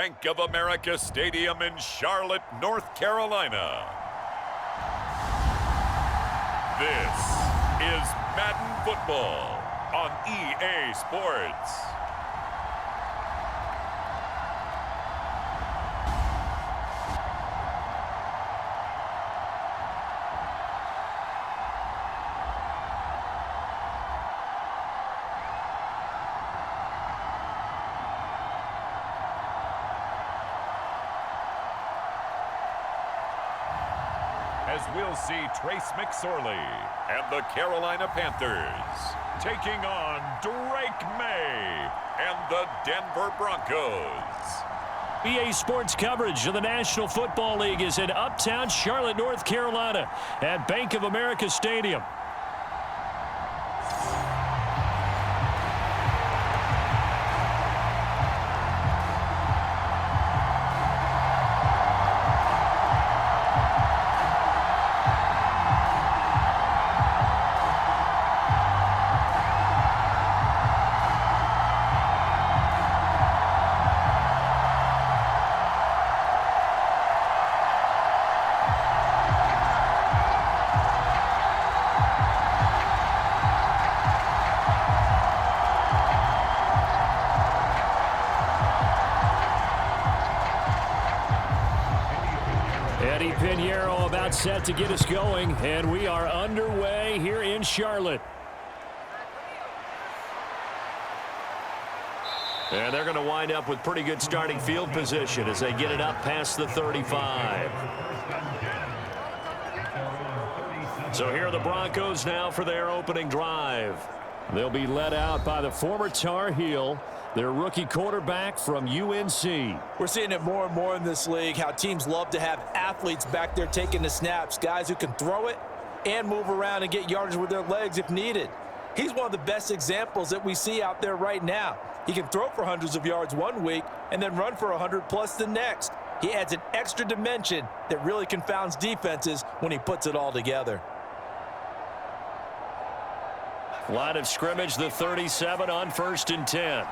Bank of America Stadium in Charlotte, North Carolina. This is Madden Football on EA Sports. As we'll see Trace McSorley and the Carolina Panthers taking on Drake May and the Denver Broncos. EA Sports coverage of the National Football League is in uptown Charlotte, North Carolina at Bank of America Stadium. About set to get us going, and we are underway here in Charlotte. And they're going to wind up with pretty good starting field position as they get it up past the 35. So here are the Broncos now for their opening drive. They'll be led out by the former Tar Heel, their rookie quarterback from UNC. We're seeing it more and more in this league, how teams love to have athletes back there taking the snaps, guys who can throw it and move around and get yardage with their legs if needed. He's one of the best examples that we see out there right now. He can throw for hundreds of yards one week and then run for 100 plus the next. He adds an extra dimension that really confounds defenses when he puts it all together. Line of scrimmage, the 37 on 1st and 10.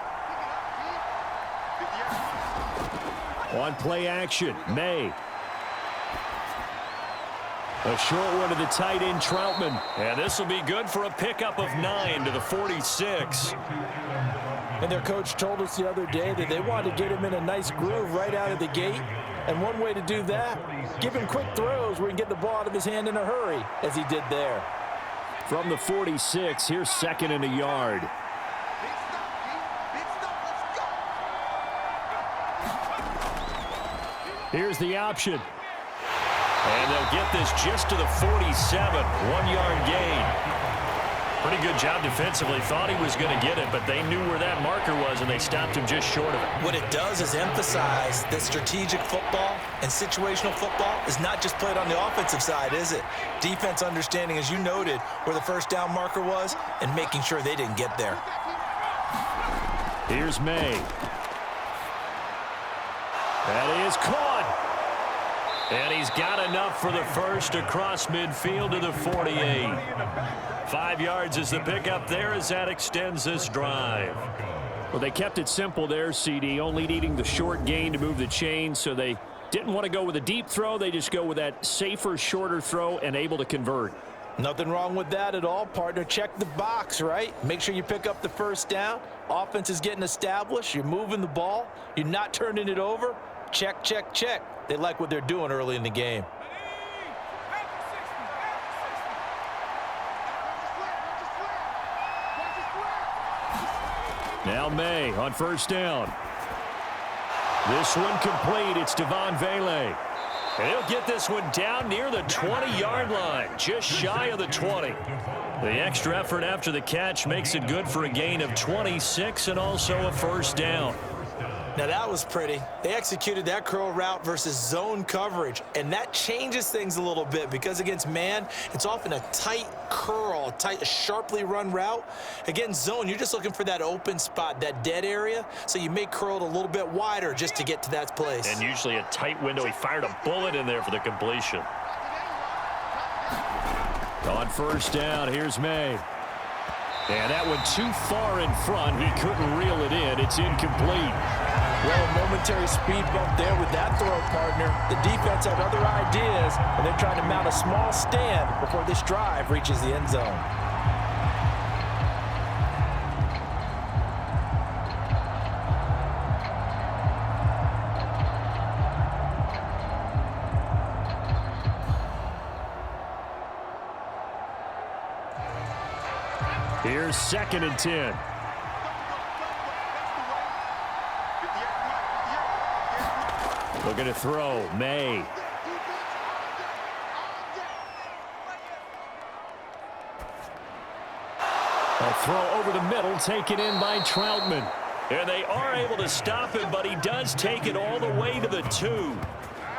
On play action, May. A short one to the tight end, Troutman. And this will be good for a pickup of 9 to the 46. And their coach told us the other day that they wanted to get him in a nice groove right out of the gate. And one way to do that, give him quick throws where he can get the ball out of his hand in a hurry, as he did there. From the 46, here's 2nd and a yard. Here's the option. And they'll get this just to the 47, 1-yard gain. Pretty good job defensively. Thought he was going to get it, but they knew where that marker was, and they stopped him just short of it. What it does is emphasize that strategic football and situational football is not just played on the offensive side, is it? Defense understanding, as you noted, where the first down marker was and making sure they didn't get there. Here's May. That is caught. And he's got enough for the first across midfield to the 48. 5 yards is the pickup there as that extends this drive. Well, they kept it simple there, CD, only needing the short gain to move the chain, so they didn't want to go with a deep throw. They just go with that safer, shorter throw and able to convert. Nothing wrong with that at all, partner. Check the box, right? Make sure you pick up the first down. Offense is getting established. You're moving the ball. You're not turning it over. Check, check, check. They like what they're doing early in the game. Now May on 1st down. This one complete. It's Devon Vele. And he'll get this one down near the 20-yard line, just shy of the 20. The extra effort after the catch makes it good for a gain of 26 and also a 1st down. Now that was pretty. They executed that curl route versus zone coverage, and that changes things a little bit because against man, it's often a tight curl, a sharply run route. Against zone, you're just looking for that open spot, that dead area, so you may curl it a little bit wider just to get to that place. And usually a tight window. He fired a bullet in there for the completion. On 1st down, here's May. And that one too far in front. He couldn't reel it in. It's incomplete. Well, a momentary speed bump there with that throw, partner. The defense had other ideas, and they're trying to mount a small stand before this drive reaches the end zone. Here's 2nd and 10. Looking to throw. May. A throw over the middle, taken in by Troutman. And they are able to stop him, but he does take it all the way to the 2.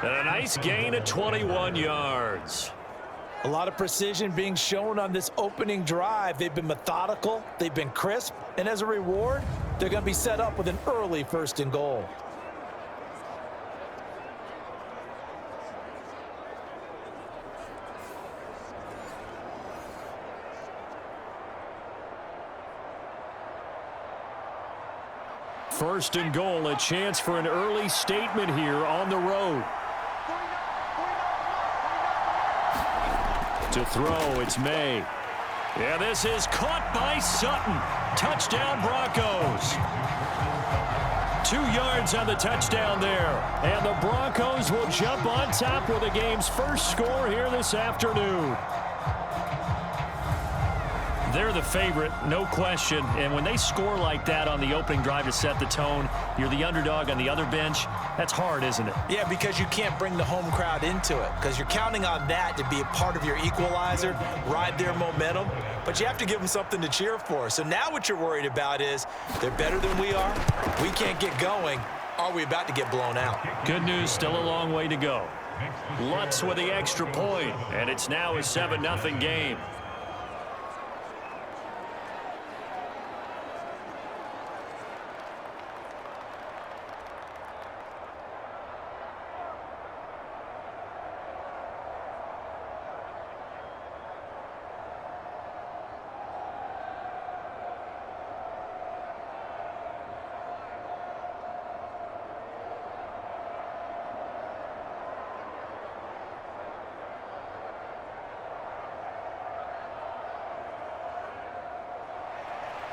And a nice gain of 21 yards. A lot of precision being shown on this opening drive. They've been methodical, they've been crisp, and as a reward, they're going to be set up with an early 1st and goal. First and goal, a chance for an early statement here on the road. To throw, it's May. Yeah, this is caught by Sutton. Touchdown, Broncos. 2 yards on the touchdown there. And the Broncos will jump on top with the game's first score here this afternoon. They're the favorite, no question. And when they score like that on the opening drive to set the tone, you're the underdog on the other bench. That's hard, isn't it? Yeah, because you can't bring the home crowd into it because you're counting on that to be a part of your equalizer, ride their momentum. But you have to give them something to cheer for. So now what you're worried about is they're better than we are. We can't get going. Are we about to get blown out? Good news, still a long way to go. Lutz with the extra point, and it's now a 7-0 game.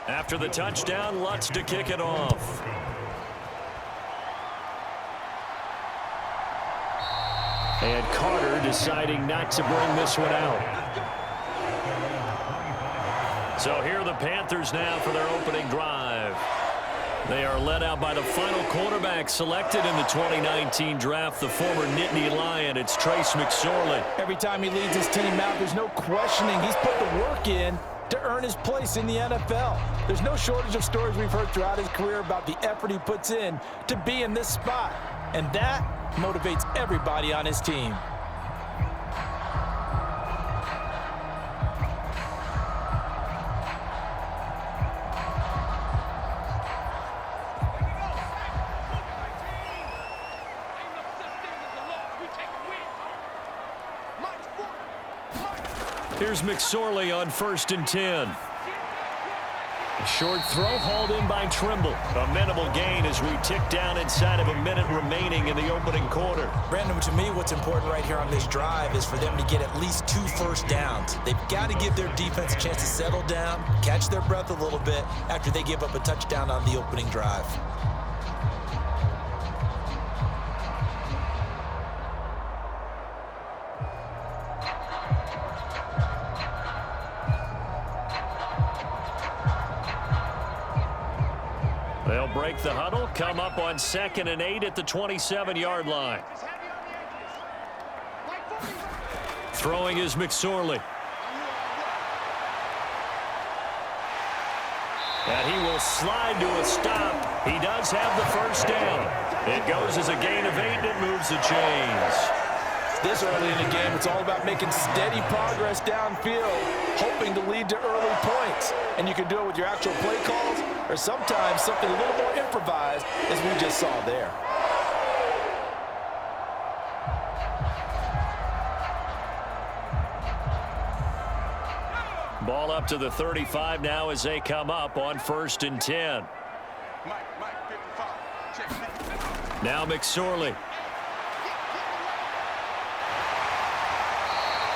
After the touchdown, Lutz to kick it off. And Carter deciding not to bring this one out. So here are the Panthers now for their opening drive. They are led out by the final quarterback selected in the 2019 draft, the former Nittany Lion. It's Trace McSorley. Every time he leads his team out, there's no questioning. He's put the work in to earn his place in the NFL. There's no shortage of stories we've heard throughout his career about the effort he puts in to be in this spot. And that motivates everybody on his team. Here's McSorley on 1st and 10. A short throw hauled in by Trimble. A minimal gain as we tick down inside of a minute remaining in the opening quarter. Brandon, to me, what's important right here on this drive is for them to get at least 2 first downs. They've got to give their defense a chance to settle down, catch their breath a little bit after they give up a touchdown on the opening drive. They'll break the huddle, come up on 2nd and 8 at the 27-yard line. Throwing is McSorley. And he will slide to a stop. He does have the first down. It goes as a gain of 8, and it moves the chains. This early in the game, it's all about making steady progress downfield, hoping to lead to early points. And you can do it with your actual play calls or sometimes something a little more improvised, as we just saw there. Ball up to the 35 now as they come up on 1st and 10. Mike, 55. Check. Now McSorley.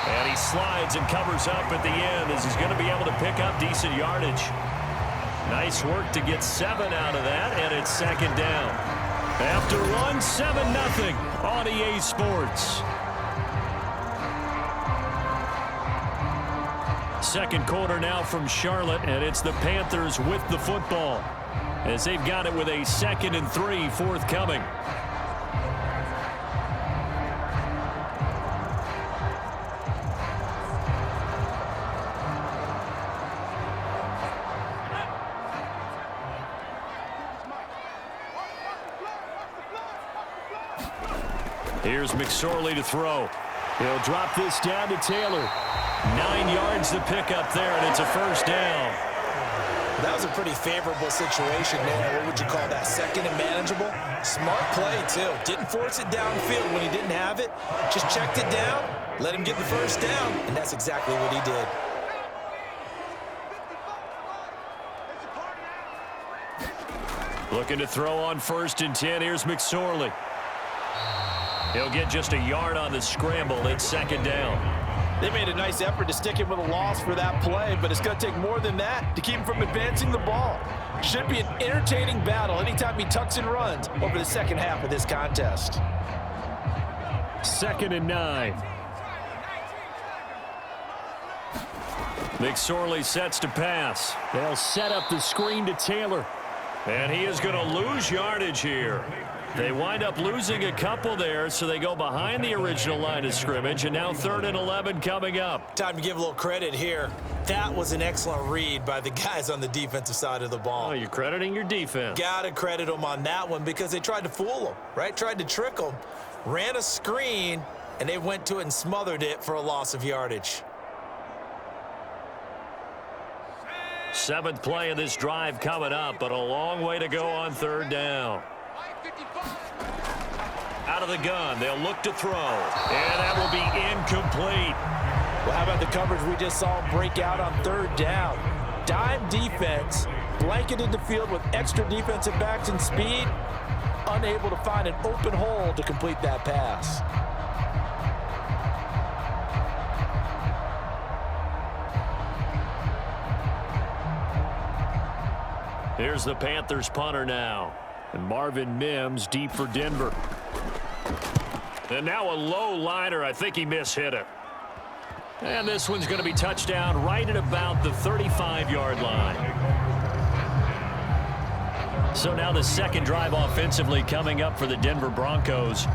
And he slides and covers up at the end as he's going to be able to pick up decent yardage. Nice work to get 7 out of that, and it's second down. After one, 7-0 on EA Sports. Second quarter now from Charlotte, and it's the Panthers with the football as they've got it with a 2nd and 3 forthcoming. Here's McSorley to throw. He'll drop this down to Taylor. 9 yards to pick up there, and it's a first down. That was a pretty favorable situation there. What would you call that? 2nd and manageable? Smart play, too. Didn't force it downfield when he didn't have it. Just checked it down, let him get the first down, and that's exactly what he did. Looking to throw on 1st and 10. Here's McSorley. He'll get just a yard on the scramble. It's 2nd down. They made a nice effort to stick him with a loss for that play, but it's going to take more than that to keep him from advancing the ball. Should be an entertaining battle anytime he tucks and runs over the second half of this contest. 2nd and 9. McSorley sets to pass. They'll set up the screen to Taylor. And he is going to lose yardage here. They wind up losing a couple there, so they go behind the original line of scrimmage, and now 3rd and 11 coming up. Time to give a little credit here. That was an excellent read by the guys on the defensive side of the ball. Oh, you're crediting your defense. Got to credit them on that one because they tried to fool them, right? Tried to trick them, ran a screen, and they went to it and smothered it for a loss of yardage. 7th play of this drive coming up, but a long way to go on 3rd down. Out of the gun, they'll look to throw, and that will be incomplete. Well, how about the coverage we just saw break out on 3rd down? Dime defense, blanketed the field with extra defensive backs and speed, unable to find an open hole to complete that pass. Here's the Panthers punter now. And Marvin Mims deep for Denver. And now a low liner. I think he mishit it. And this one's going to be touchdown right at about the 35-yard line. So now the second drive offensively coming up for the Denver Broncos.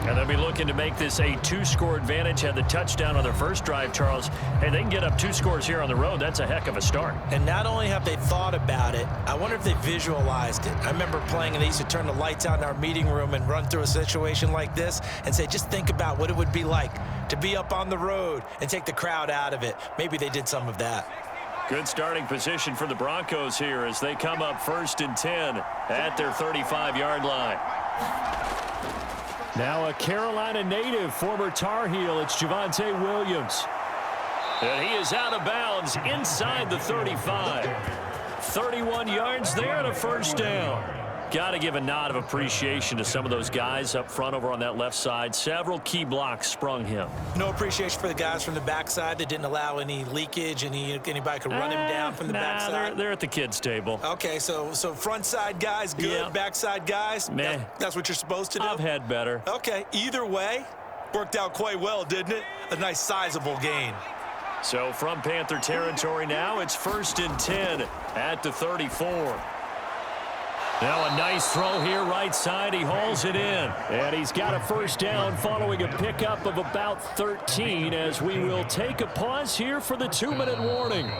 And they'll be looking to make this a 2-score advantage. Had the touchdown on their first drive, Charles. Hey, they can get up 2 scores here on the road. That's a heck of a start. And not only have they thought about it, I wonder if they visualized it. I remember playing, and they used to turn the lights out in our meeting room and run through a situation like this and say, just think about what it would be like to be up on the road and take the crowd out of it. Maybe they did some of that. Good starting position for the Broncos here as they come up 1st and 10 at their 35-yard line. Now a Carolina native, former Tar Heel, it's Javonte Williams. And he is out of bounds inside the 35. 31 yards there and a first down. Got to give a nod of appreciation to some of those guys up front over on that left side. Several key blocks sprung him. No appreciation for the guys from the backside that didn't allow any leakage, anybody could run him down from the backside. They're at the kids' table. Okay, so front side guys good, Yep. Backside guys, Meh. that's what you're supposed to do? I've had better. Okay, either way, worked out quite well, didn't it? A nice sizable gain. So from Panther territory now, it's 1st and 10 at the 34. Now a nice throw here right side. He hauls it in. And he's got a first down following a pickup of about 13 as we will take a pause here for the 2-minute warning.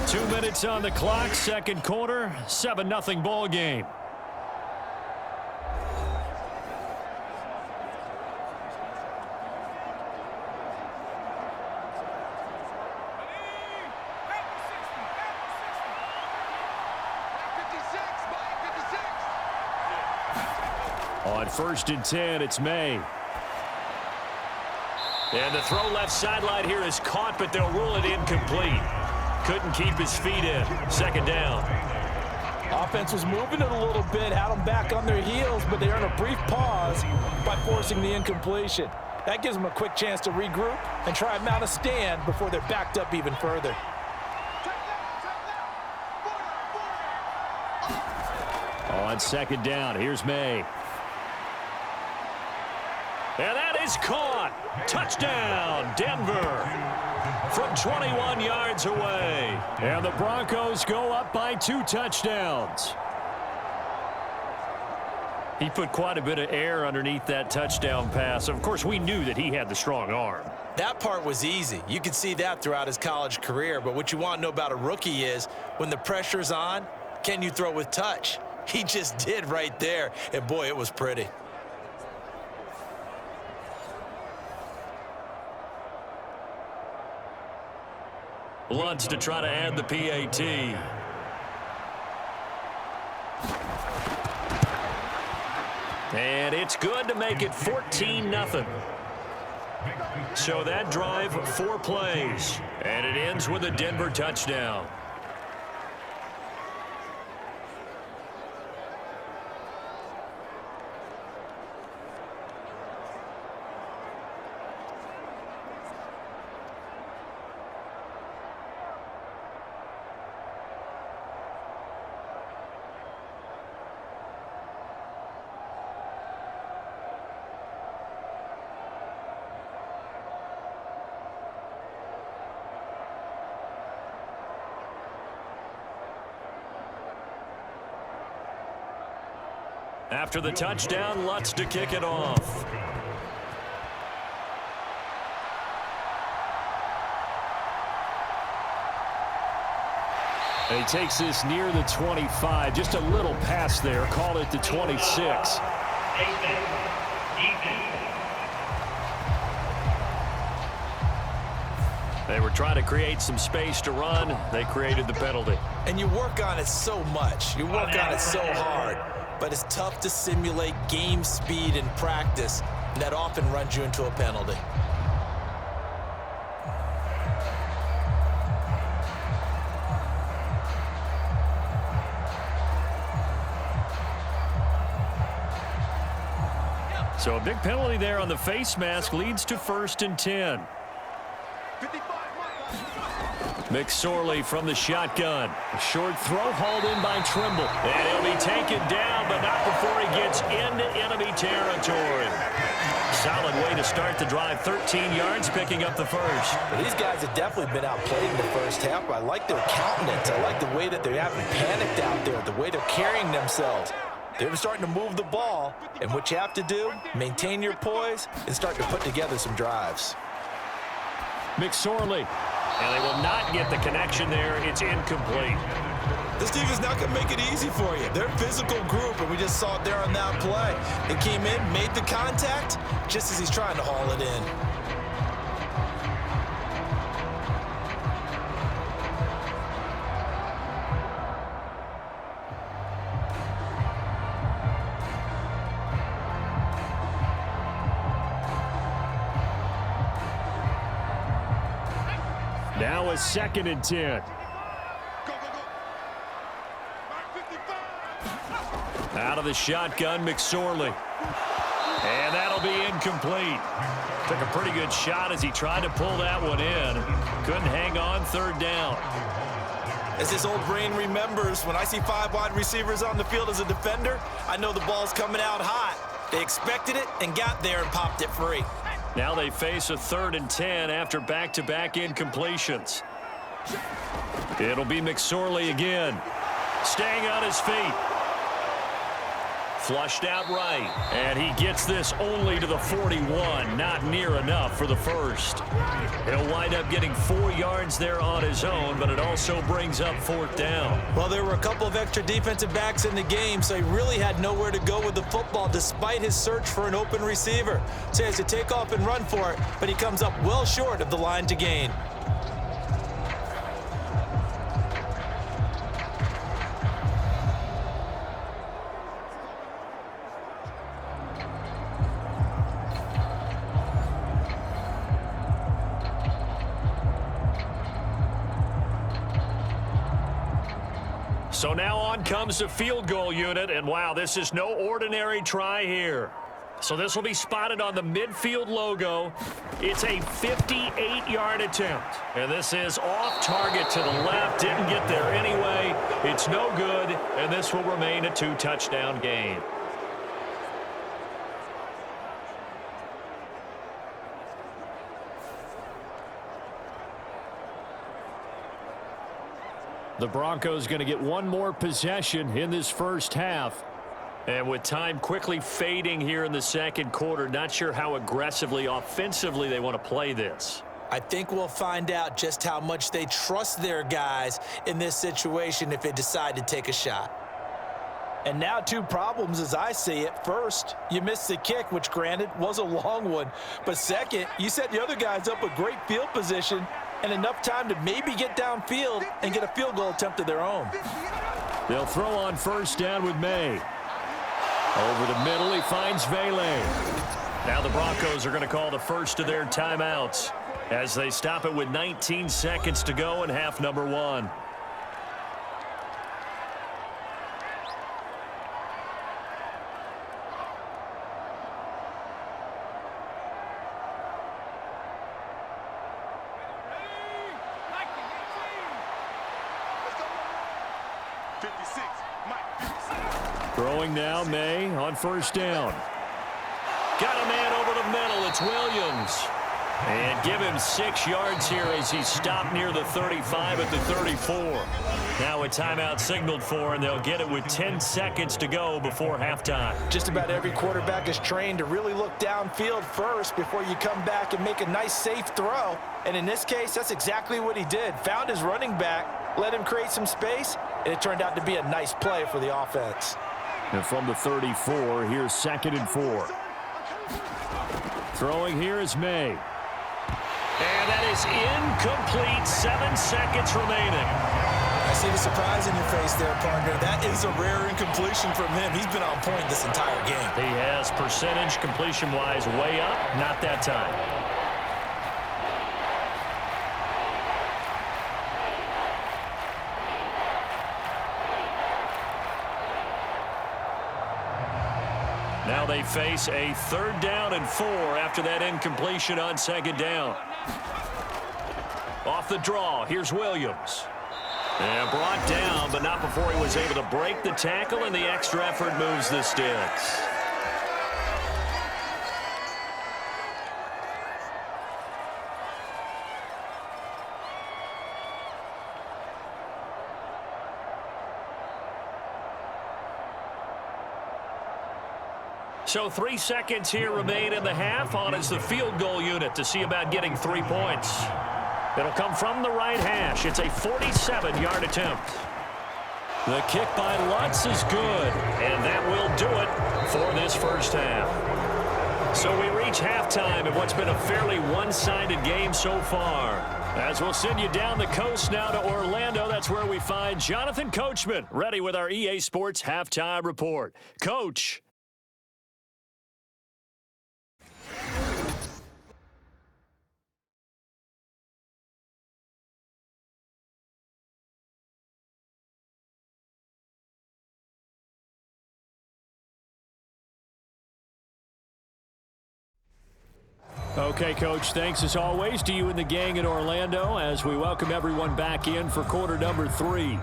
2 minutes on the clock, second quarter, 7-0 ball game. On 1st and 10, it's May. And the throw left sideline here is caught, but they'll rule it incomplete. Couldn't keep his feet in. Second down. Offense was moving it a little bit, had them back on their heels, but they earned a brief pause by forcing the incompletion. That gives them a quick chance to regroup and try and mount a stand before they're backed up even further. On second down, here's May. And that is caught. Touchdown, Denver. From 21 yards away. And the Broncos go up by 2 touchdowns. He put quite a bit of air underneath that touchdown pass. Of course, we knew that he had the strong arm. That part was easy. You could see that throughout his college career. But what you want to know about a rookie is when the pressure's on, can you throw with touch? He just did right there. And, boy, it was pretty. Lutz to try to add the PAT. And it's good to make it 14-0. So that drive, 4 plays. And it ends with a Denver touchdown. After the touchdown, Lutz to kick it off. He takes this near the 25. Just a little pass there. Called it the 26. They were trying to create some space to run. They created the penalty. And you work on it so much. You work on it so hard. But it's tough to simulate game speed in practice, and that often runs you into a penalty. So a big penalty there on the face mask leads to 1st and 10. McSorley from the shotgun. A short throw hauled in by Trimble. And he'll be taken down, but not before he gets into enemy territory. Solid way to start the drive. 13 yards, picking up the first. Well, these guys have definitely been outplayed in the first half. I like their countenance. I like the way that they haven't panicked out there, the way they're carrying themselves. They're starting to move the ball, and what you have to do, maintain your poise and start to put together some drives. McSorley. And they will not get the connection there. It's incomplete. This team is not going to make it easy for you. They're a physical group, and we just saw it there on that play. They came in, made the contact, just as he's trying to haul it in. Now a 2nd and 10. Out of the shotgun, McSorley. And that'll be incomplete. Took a pretty good shot as he tried to pull that one in. Couldn't hang on, 3rd down. As his old brain remembers, when I see 5 wide receivers on the field as a defender, I know the ball's coming out hot. They expected it and got there and popped it free. Now they face a 3rd and 10 after back-to-back incompletions. It'll be McSorley again. Staying on his feet. Flushed out right. And he gets this only to the 41. Not near enough for the first. He'll wind up getting 4 yards there on his own, but it also brings up 4th down. Well, there were a couple of extra defensive backs in the game, so he really had nowhere to go with the football despite his search for an open receiver. So he has to take off and run for it, but he comes up well short of the line to gain. So now on comes the field goal unit, and wow, this is no ordinary try here. So this will be spotted on the midfield logo. It's a 58-yard attempt. And this is off target to the left. Didn't get there anyway. It's no good, and this will remain a 2-touchdown game. The Broncos going to get one more possession in this first half. And with time quickly fading here in the second quarter, not sure how aggressively, offensively they want to play this. I think we'll find out just how much they trust their guys in this situation if they decide to take a shot. And now 2 problems as I see it. First, you missed the kick, which granted was a long one. But second, you set the other guys up with great field position and enough time to maybe get downfield and get a field goal attempt of their own. They'll throw on first down with May. Over the middle, he finds Vele. Now the Broncos are going to call the first of their timeouts as they stop it with 19 seconds to go in half number 1. Throwing now, May on first down. Got a man over the middle. It's Williams. And give him 6 yards here as he's stopped near the 35 at the 34. Now a timeout signaled for, and they'll get it with 10 seconds to go before halftime. Just about every quarterback is trained to really look downfield first before you come back and make a nice, safe throw. And in this case, that's exactly what he did. Found his running back, let him create some space, and it turned out to be a nice play for the offense. And from the 34, here's 2nd and 4. Throwing here is May. And that is incomplete. 7 seconds remaining. I see the surprise in your face there, partner. That is a rare incompletion from him. He's been on point this entire game. He has percentage completion-wise way up. Not that time. Now they face a 3rd down and 4 after that incompletion on 2nd down. Off the draw, here's Williams. And brought down, but not before he was able to break the tackle, and the extra effort moves the sticks. So 3 seconds here remain in the half. On is the field goal unit to see about getting 3 points. It'll come from the right hash. It's a 47-yard attempt. The kick by Lutz is good, and that will do it for this first half. So we reach halftime in what's been a fairly one-sided game so far. As we'll send you down the coast now to Orlando, that's where we find Jonathan Coachman, ready with our EA Sports Halftime Report. Coach. Okay, Coach, thanks as always to you and the gang in Orlando as we welcome everyone back in for quarter number 3.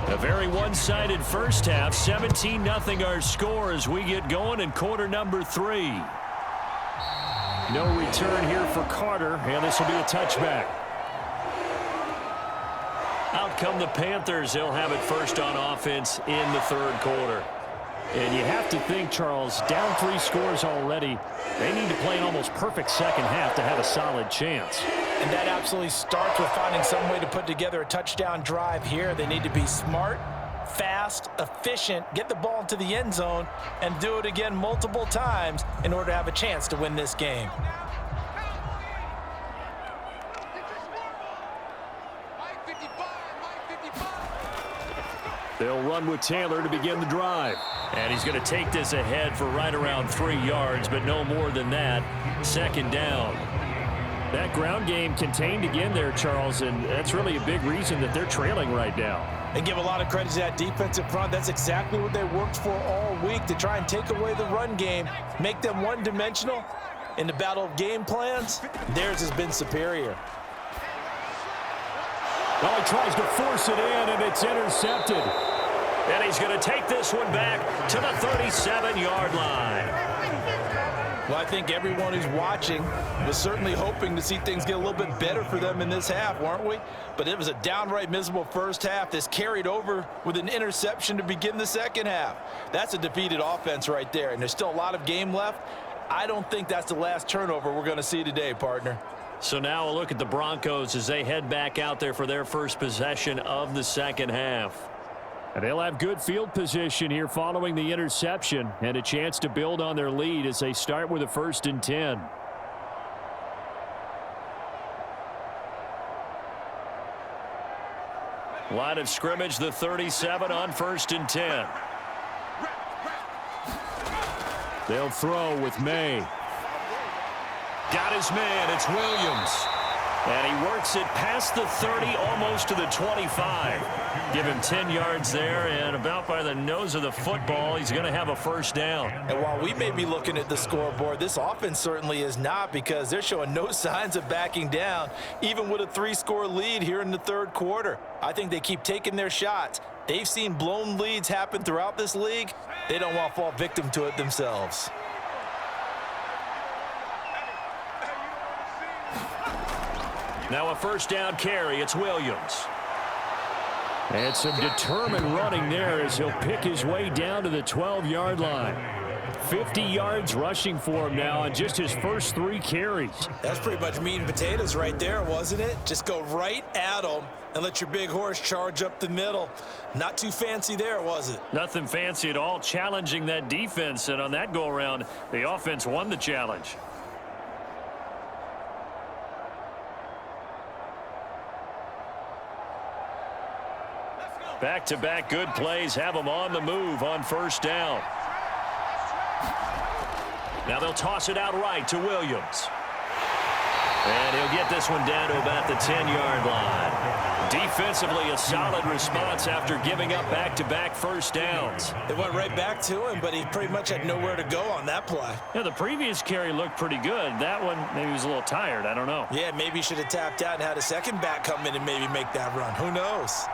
A very one-sided first half, 17-0 our score as we get going in quarter number 3. No return here for Carter, and this will be a touchback. Out come the Panthers. They'll have it first on offense in the 3rd quarter. And you have to think, Charles, down 3 scores already. They need to play an almost perfect second half to have a solid chance. And that absolutely starts with finding some way to put together a touchdown drive here. They need to be smart, fast, efficient, get the ball into the end zone, and do it again multiple times in order to have a chance to win this game. They'll run with Taylor to begin the drive. And he's going to take this ahead for right around 3 yards, but no more than that. Second down. That ground game contained again there, Charles, and that's really a big reason that they're trailing right now. They give a lot of credit to that defensive front. That's exactly what they worked for all week, to try and take away the run game, make them one-dimensional. In the battle of game plans, theirs has been superior. Well, he tries to force it in, and it's intercepted. And he's going to take this one back to the 37-yard line. Well, I think everyone who's watching was certainly hoping to see things get a little bit better for them in this half, weren't we? But it was a downright miserable first half. This carried over with an interception to begin the second half. That's a defeated offense right there, and there's still a lot of game left. I don't think that's the last turnover we're going to see today, partner. So now a look at the Broncos as they head back out there for their first possession of the second half. And they'll have good field position here following the interception and a chance to build on their lead as they start with a 1st and 10. Line of scrimmage, the 37 on 1st and 10. They'll throw with May. Got his man, it's Williams. And he works it past the 30, almost to the 25. Give him 10 yards there, and about by the nose of the football, he's going to have a first down. And while we may be looking at the scoreboard, this offense certainly is not, because they're showing no signs of backing down, even with a 3-score lead here in the third quarter. I think they keep taking their shots. They've seen blown leads happen throughout this league. They don't want to fall victim to it themselves. Now a first down carry. It's Williams. And some determined running there as he'll pick his way down to the 12-yard line. 50 yards rushing for him now on just his first 3 carries. That's pretty much meat and potatoes right there, wasn't it? Just go right at them and let your big horse charge up the middle. Not too fancy there, was it? Nothing fancy at all, challenging that defense. And on that go-around, the offense won the challenge. Back-to-back good plays have them on the move on first down. Now they'll toss it out right to Williams. And he'll get this one down to about the 10-yard line. Defensively, a solid response after giving up back-to-back first downs. It went right back to him, but he pretty much had nowhere to go on that play. Yeah, the previous carry looked pretty good. That one, maybe he was a little tired. I don't know. Yeah, maybe he should have tapped out and had a second back come in and maybe make that run. Who knows?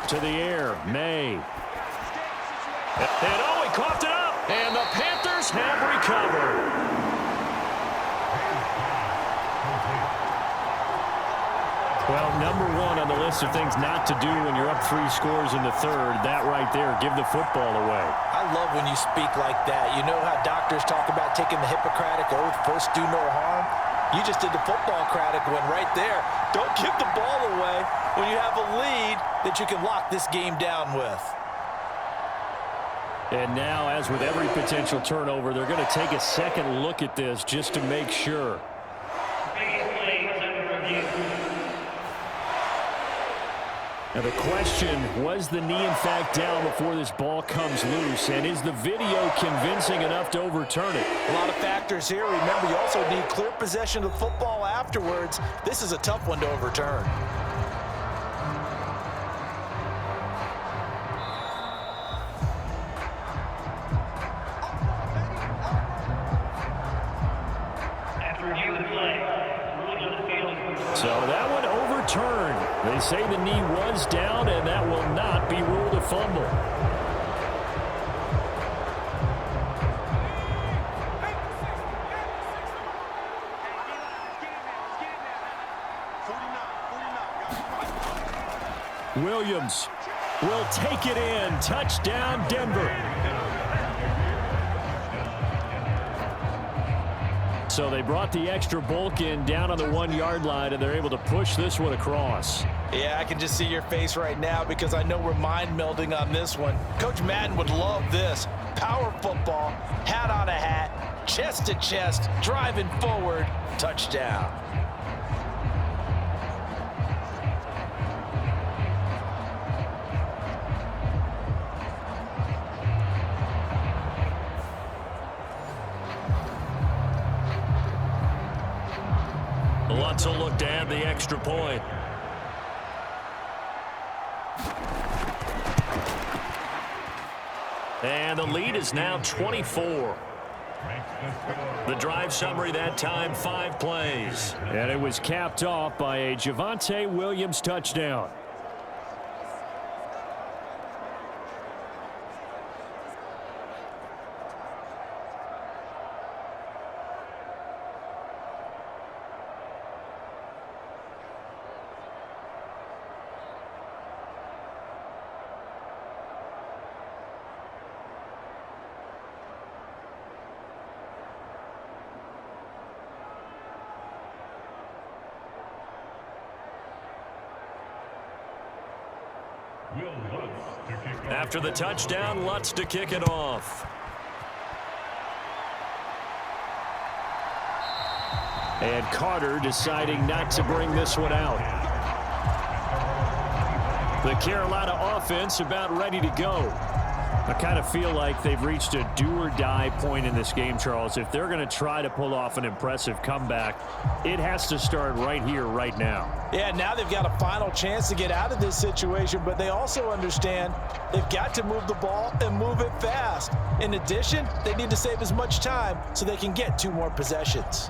To the air, May. And oh, he coughed it up. And the Panthers have recovered. Well, number 1 on the list of things not to do when you're up 3 scores in the third. That right there, give the football away. I love when you speak like that. You know how doctors talk about taking the Hippocratic oath, first do no harm? You just did the football-cratic one right there. Don't give the ball away when you have a lead that you can lock this game down with. And now, as with every potential turnover, they're going to take a second look at this just to make sure. Now the question, was the knee in fact down before this ball comes loose? And is the video convincing enough to overturn it? A lot of factors here. Remember, you also need clear possession of the football afterwards. This is a tough one to overturn. So that one overturned. They say the knee was down, and that will not be ruled a fumble. Williams. will take it in. Touchdown, Denver. So they brought the extra bulk in down on the 1-yard line, and they're able to push this one across. Yeah, I can just see your face right now because I know we're mind melding on this one. Coach Madden would love this. Power football, hat on a hat, chest to chest, driving forward, touchdown. Lutz will look to add the extra point. And the lead is now 24. The drive summary that time, 5 plays. And it was capped off by a Javonte Williams touchdown. After the touchdown, Lutz to kick it off. And Carter deciding not to bring this one out. The Carolina offense about ready to go. I kind of feel like they've reached a do-or-die point in this game, Charles. If they're going to try to pull off an impressive comeback, it has to start right here, right now. Yeah, now they've got a final chance to get out of this situation, but they also understand they've got to move the ball and move it fast. In addition, they need to save as much time so they can get 2 more possessions.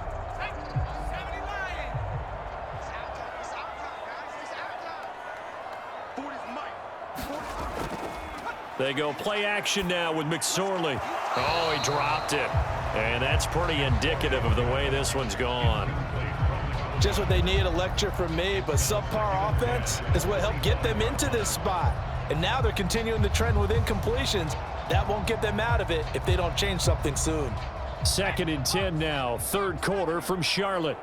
They go play action now with McSorley. Oh, he dropped it. And that's pretty indicative of the way this one's gone. Just what they need, a lecture from me, but subpar offense is what helped get them into this spot. And now they're continuing the trend with incompletions. That won't get them out of it if they don't change something soon. 2nd and 10 now, 3rd quarter from Charlotte.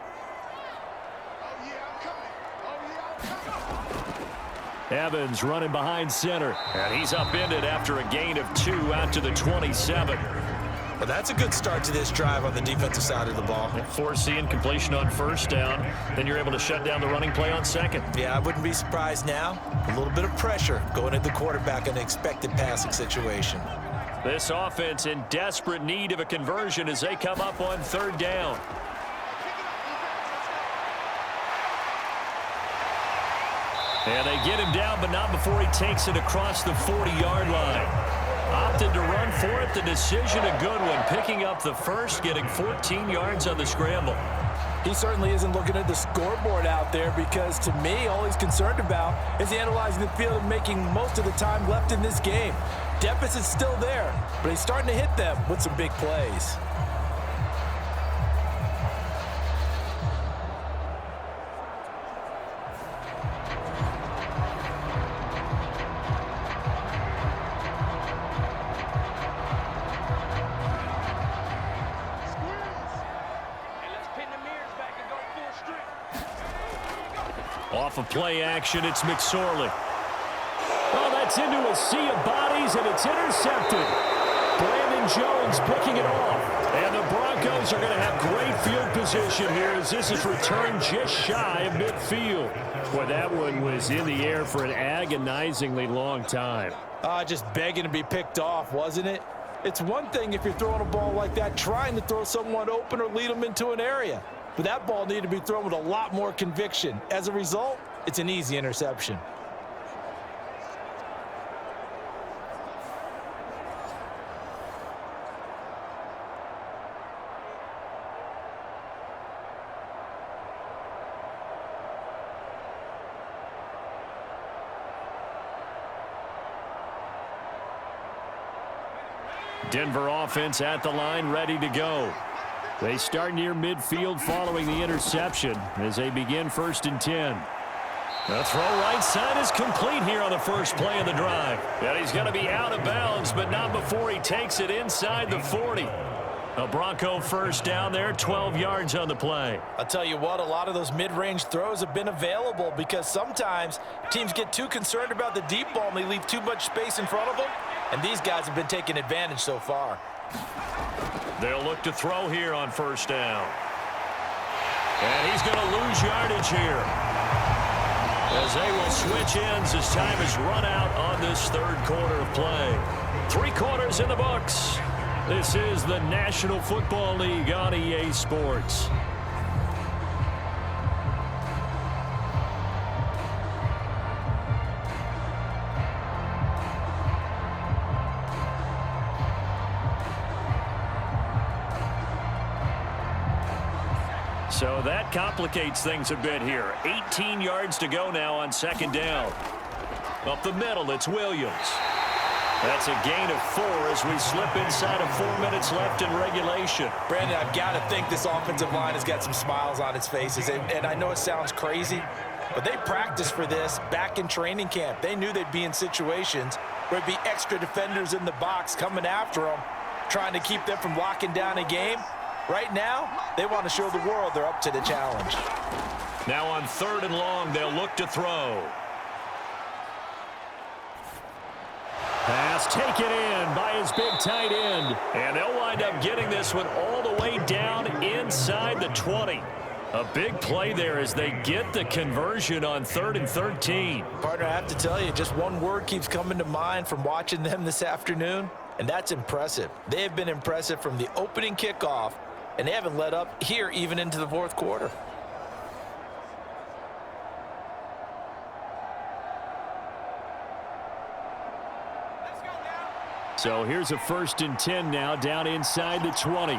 Evans running behind center. And he's upended after a gain of 2 out to the 27. Well, that's a good start to this drive on the defensive side of the ball. Force the incompletion on 1st down. Then you're able to shut down the running play on 2nd. Yeah, I wouldn't be surprised now. A little bit of pressure going at the quarterback in an expected passing situation. This offense in desperate need of a conversion as they come up on 3rd down. And they get him down, but not before he takes it across the 40-yard line. Opted to run for it. The decision a good one. Picking up the first, getting 14 yards on the scramble. He certainly isn't looking at the scoreboard out there because, to me, all he's concerned about is analyzing the field and making most of the time left in this game. Deficit's still there, but he's starting to hit them with some big plays. Off of play action, it's McSorley. Oh, that's into a sea of bodies, and it's intercepted. Brandon Jones picking it off. And the Broncos are going to have great field position here as this is returned just shy of midfield. Boy, that one was in the air for an agonizingly long time. Just begging to be picked off, wasn't it? It's one thing if you're throwing a ball like that, trying to throw someone open or lead them into an area. But that ball needed to be thrown with a lot more conviction. As a result, it's an easy interception. Denver offense at the line, ready to go. They start near midfield following the interception as they begin 1st and 10. The throw right side is complete here on the first play of the drive. And he's going to be out of bounds, but not before he takes it inside the 40. A Bronco first down there, 12 yards on the play. I'll tell you what, a lot of those mid-range throws have been available because sometimes teams get too concerned about the deep ball and they leave too much space in front of them, and these guys have been taking advantage so far. They'll look to throw here on first down. And he's going to lose yardage here, as they will switch ends as time is run out on this third quarter of play. 3 quarters in the books. This is the National Football League on EA Sports. So that complicates things a bit here. 18 yards to go now on second down. Up the middle, it's Williams. That's a gain of 4 as we slip inside of 4 minutes left in regulation. Brandon, I've got to think this offensive line has got some smiles on its faces. And I know it sounds crazy, but they practiced for this back in training camp. They knew they'd be in situations where there'd be extra defenders in the box coming after them, trying to keep them from locking down a game. Right now, they want to show the world they're up to the challenge. Now on 3rd and long, they'll look to throw. Pass taken in by his big tight end. And they'll wind up getting this one all the way down inside the 20. A big play there as they get the conversion on 3rd and 13. Partner, I have to tell you, just one word keeps coming to mind from watching them this afternoon, and that's impressive. They have been impressive from the opening kickoff, and they haven't let up here even into the 4th quarter. So here's a 1st and 10 now, down inside the 20.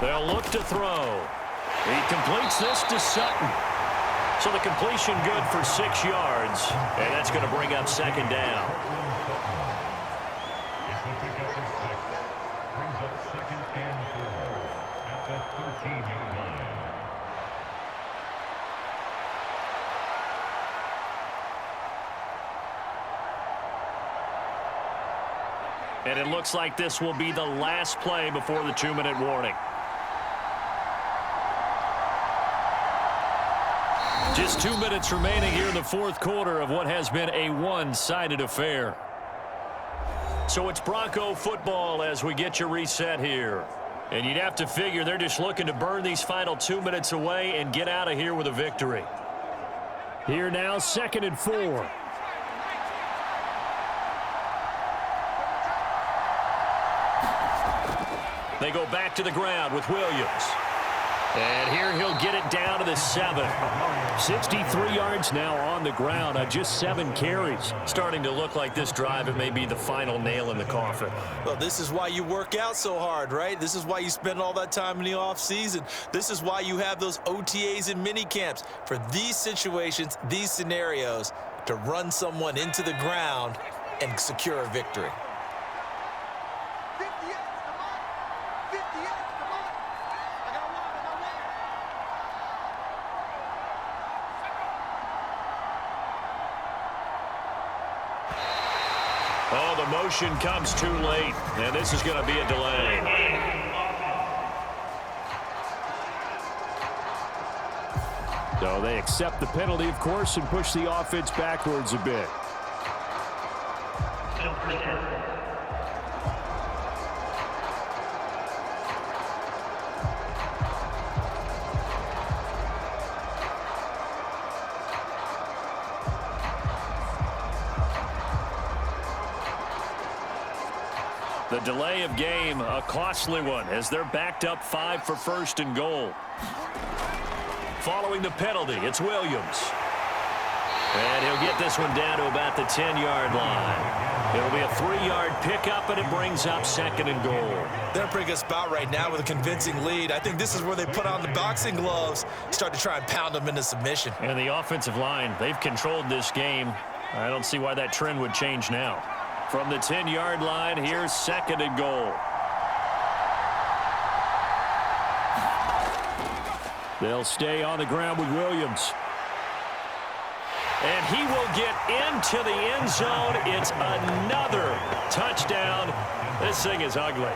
They'll look to throw. He completes this to Sutton. So the completion good for 6 yards, and that's going to bring up second down. And it looks like this will be the last play before the 2-minute warning. Just 2 minutes remaining here in the 4th quarter of what has been a one-sided affair. So it's Bronco football as we get you reset here. And you'd have to figure they're just looking to burn these final 2 minutes away and get out of here with a victory. Here now, 2nd and 4. They go back to the ground with Williams. And here he'll get it down to the 7. 63 yards now on the ground on just 7 carries. Starting to look like this drive, it may be the final nail in the coffin. Well, this is why you work out so hard, right? This is why you spend all that time in the offseason. This is why you have those OTAs and mini camps. For these situations, these scenarios, to run someone into the ground and secure a victory. Oh, the motion comes too late, and this is going to be a delay. So they accept the penalty, of course, and push the offense backwards a bit. The delay of game, a costly one, as they're backed up 5 for 1st and goal. Following the penalty, it's Williams. And he'll get this one down to about the 10-yard line. It'll be a 3-yard pickup, and it brings up 2nd and goal. They're in a pretty good spot right now with a convincing lead. I think this is where they put on the boxing gloves, start to try and pound them into submission. And the offensive line, they've controlled this game. I don't see why that trend would change now. From the 10-yard line, here's 2nd and goal. They'll stay on the ground with Williams. And he will get into the end zone. It's another touchdown. This thing is ugly.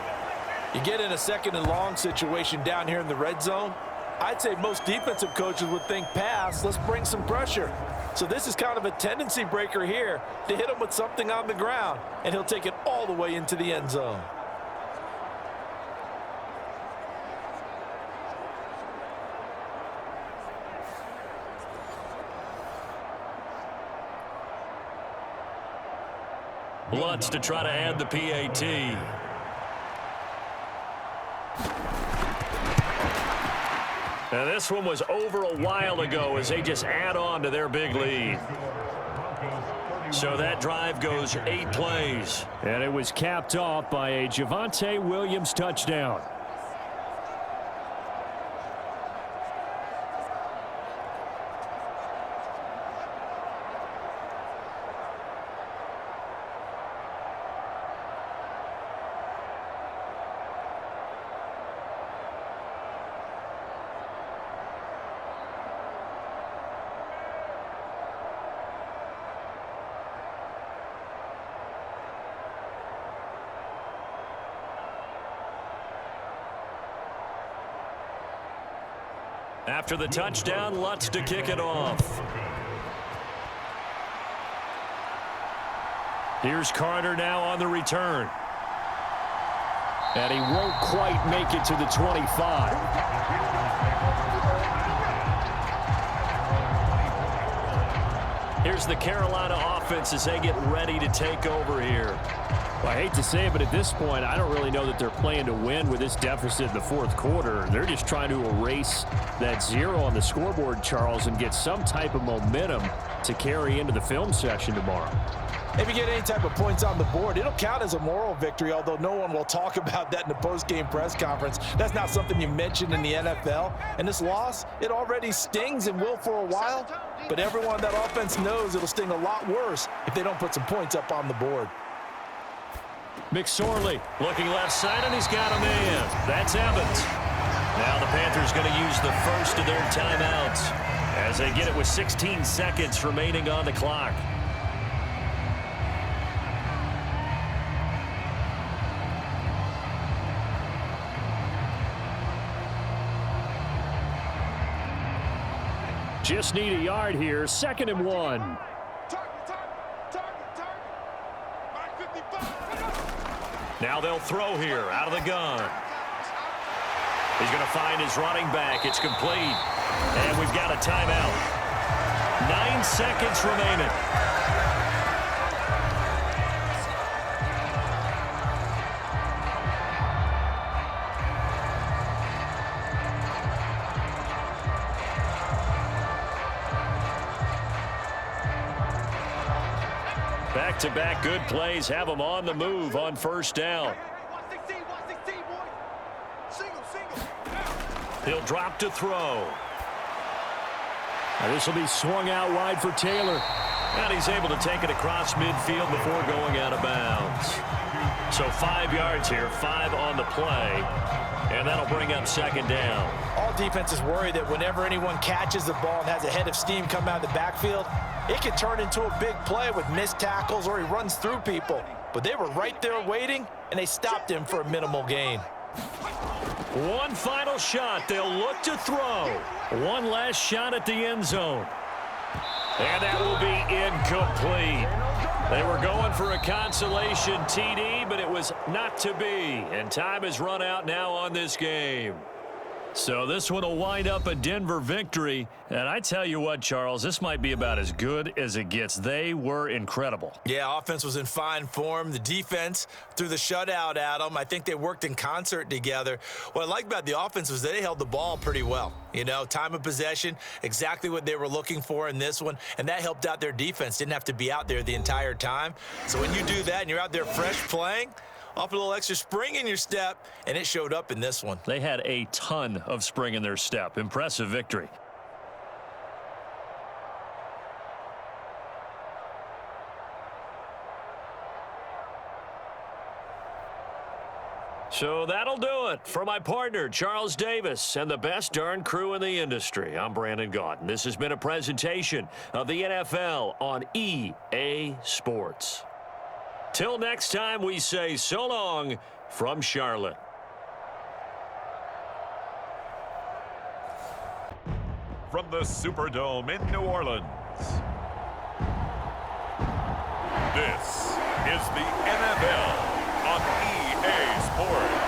You get in a second and long situation down here in the red zone. I'd say most defensive coaches would think pass, let's bring some pressure. So this is kind of a tendency breaker here to hit him with something on the ground, and he'll take it all the way into the end zone. Lutz to try to add the PAT. Now this one was over a while ago as they just add on to their big lead. So that drive goes 8 plays. And it was capped off by a Javonte Williams touchdown. After the touchdown, Lutz to kick it off. Here's Carter now on the return. And he won't quite make it to the 25. Here's the Carolina offense as they get ready to take over here. Well, I hate to say it, but at this point, I don't really know that they're playing to win with this deficit in the fourth quarter. They're just trying to erase that 0 on the scoreboard, Charles, and get some type of momentum to carry into the film session tomorrow. If you get any type of points on the board, it'll count as a moral victory, although no one will talk about that in the post-game press conference. That's not something you mentioned in the NFL. And this loss, it already stings and will for a while, but everyone on that offense knows it'll sting a lot worse if they don't put some points up on the board. McSorley looking left side, and he's got him in. That's Evans. Now the Panthers going to use the first of their timeouts as they get it with 16 seconds remaining on the clock. Just need a yard here. 2nd and 1. Now they'll throw here out of the gun. He's going to find his running back. It's complete. And we've got a timeout. 9 seconds remaining. Back-to-back good plays have them on the move on first down. He'll drop to throw. This will be swung out wide for Taylor. And he's able to take it across midfield before going out of bounds. So 5 yards here, 5 on the play. And that'll bring up 2nd down. All defenses worry that whenever anyone catches the ball and has a head of steam come out of the backfield, it can turn into a big play with missed tackles or he runs through people. But they were right there waiting, and they stopped him for a minimal gain. One final shot. They'll look to throw. One last shot at the end zone. And that will be incomplete. They were going for a consolation TD, but it was not to be. And time has run out now on this game. So this one will wind up a Denver victory. And I tell you what, Charles, this might be about as good as it gets. They were incredible. Yeah, offense was in fine form. The defense threw the shutout at them. I think they worked in concert together. What I like about the offense was they held the ball pretty well. You know, time of possession, exactly what they were looking for in this one. And that helped out their defense. Didn't have to be out there the entire time. So when you do that and you're out there fresh playing, off a little extra spring in your step, and it showed up in this one. They had a ton of spring in their step. Impressive victory. So that'll do it for my partner, Charles Davis, and the best darn crew in the industry. I'm Brandon Gaudin. This has been a presentation of the NFL on EA Sports. Till next time, we say so long from Charlotte. From the Superdome in New Orleans, this is the NFL on EA Sports.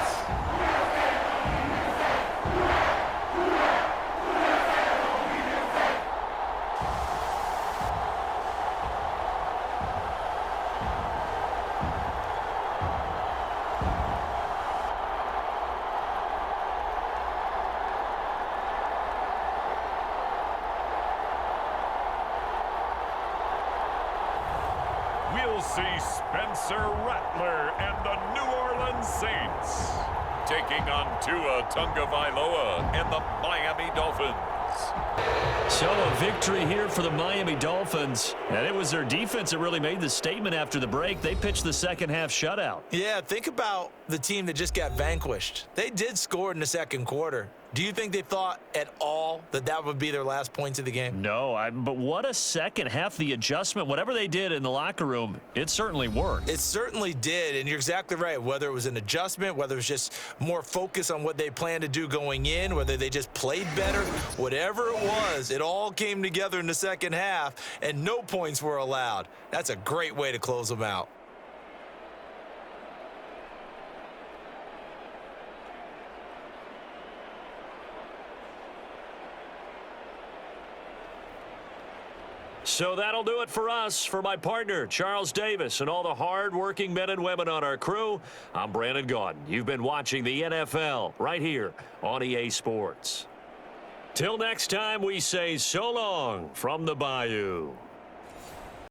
We'll see Spencer Rattler and the New Orleans Saints taking on Tua Tagovailoa and the Miami Dolphins. So a victory here for the Miami Dolphins, and it was their defense that really made the statement after the break. They pitched the second half shutout. Yeah, think about the team that just got vanquished. They did score in the second quarter. Do you think they thought at all that that would be their last points of the game? No, but what a second half. The adjustment, whatever they did in the locker room, it certainly worked. It certainly did, and you're exactly right. Whether it was an adjustment, whether it was just more focus on what they planned to do going in, whether they just played better, whatever it was, it all came together in the second half, and no points were allowed. That's a great way to close them out. So that'll do it for us. For my partner, Charles Davis, and all the hard-working men and women on our crew, I'm Brandon Gaudin. You've been watching the NFL right here on EA Sports. Till next time, we say so long from the Bayou.